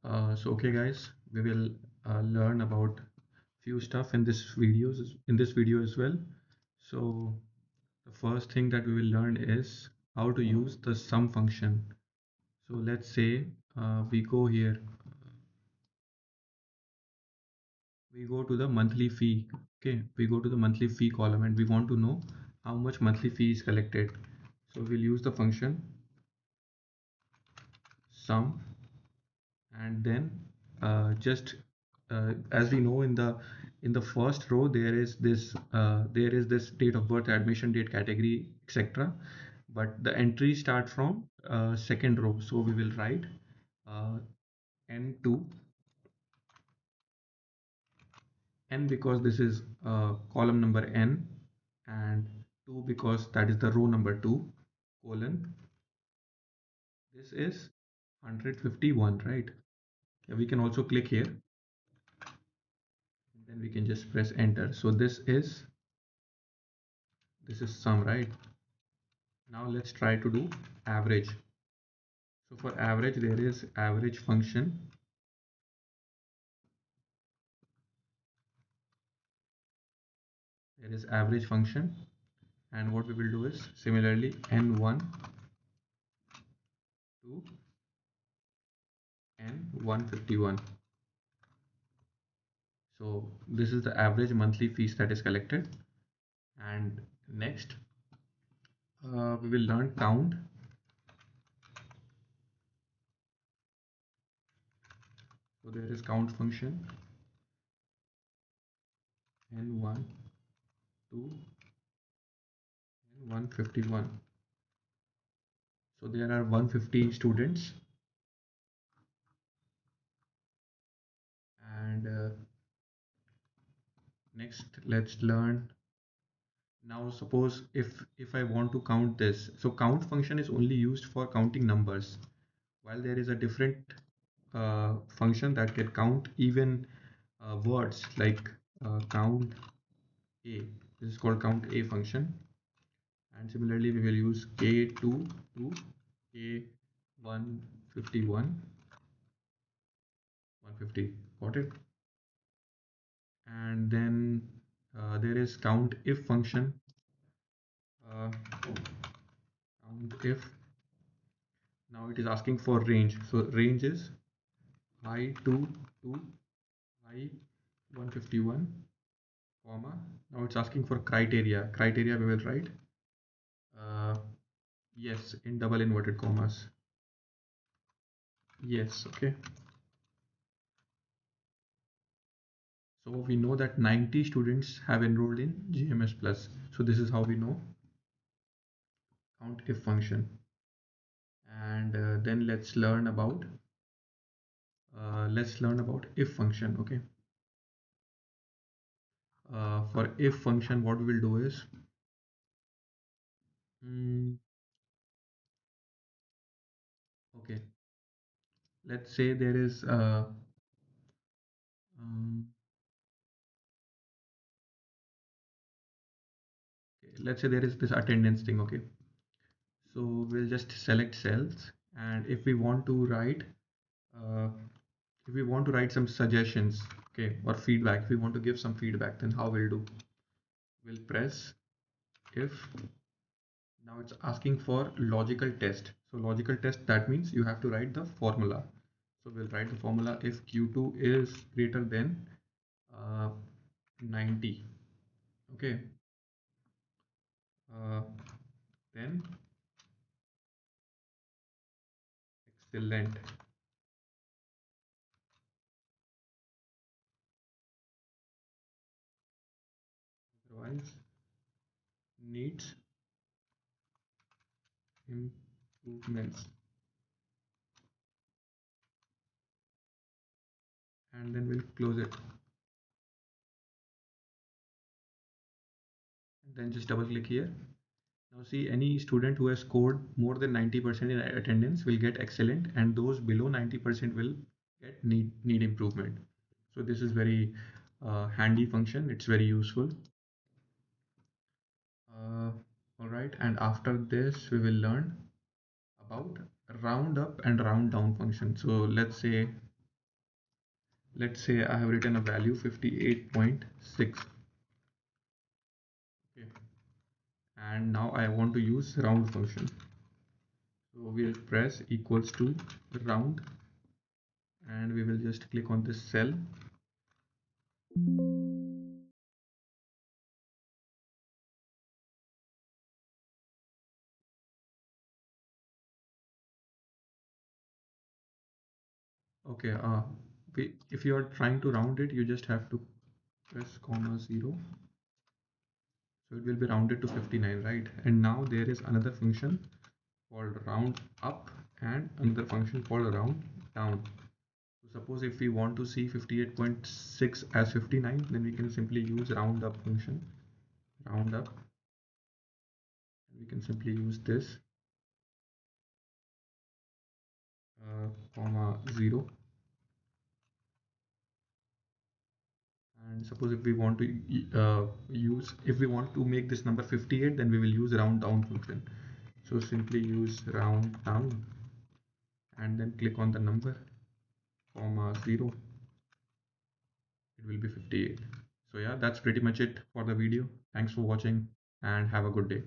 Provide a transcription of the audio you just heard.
Okay guys, we will learn about few stuff in this video as well. So the first thing that we will learn is how to use the sum function. So let's say we go here, we go to the monthly fee. Okay, we go to the monthly fee column and we want to know how much monthly fee is collected. So we'll use the function sum, and then just as we know, in the first row there is this date of birth, admission date, category, etc. But the entries start from second row, so we will write uh, n2, n because this is column number n, and 2 because that is the row number 2, colon, this is 151, right? Yeah, we can also click here, and then we can just press enter. So this is sum, right? Now let's try to do average. So for average, there is average function. There is average function, and what we will do is similarly n1 to n151. So this is the average monthly fees that is collected. And next, we will learn count. So there is count function n1 to n151. So there are 150 students, and next let's learn. Now suppose if I want to count this, so count function is only used for counting numbers, while there is a different function that can count even words, like count a. This is called count a function, and similarly we will use k2 to k151, 150. Got it? And then there is count if function. Count if. Now it is asking for range. So range is I2 to I151, comma. Now it's asking for criteria. Criteria we will write yes in double inverted commas. Yes, okay. So we know that 90 students have enrolled in GMS Plus. So this is how we know count if function. And then let's learn about if function. Okay. For if function, what we will do is okay. Let's say there is um, okay, let's say there is this attendance thing. Okay, so we'll just select cells, and uh, if we want to write some suggestions, okay, or feedback, if we want to give some feedback, then how we'll do? We'll press if. Now it's asking for logical test. So logical test, that means you have to write the formula. So we'll write the formula if Q2 is greater than 90. Okay. Uh, then excellent. Otherwise needs improvements. And then we'll close it. And then just double click here. Now see, any student who has scored more than 90% in attendance will get excellent, and those below 90% will get need improvement. So this is very handy function. It's very useful. Uh, all right, and after this we will learn about round up and round down function. So let's say let's say I have written a value 58.6. Okay, and now I want to use round function. So we'll press equals to round, and we will just click on this cell. Okay, if you are trying to round it, you just have to press comma 0. So it will be rounded to 59, right? And now there is another function called round up and another function called round down. So suppose if we want to see 58.6 as 59, then we can simply use round up function, round up. We can simply use this comma 0. And suppose if we want to if we want to make this number 58, then we will use round down function. So simply use round down and then click on the number comma 0. It will be 58. So yeah, that's pretty much it for the video. Thanks for watching and have a good day.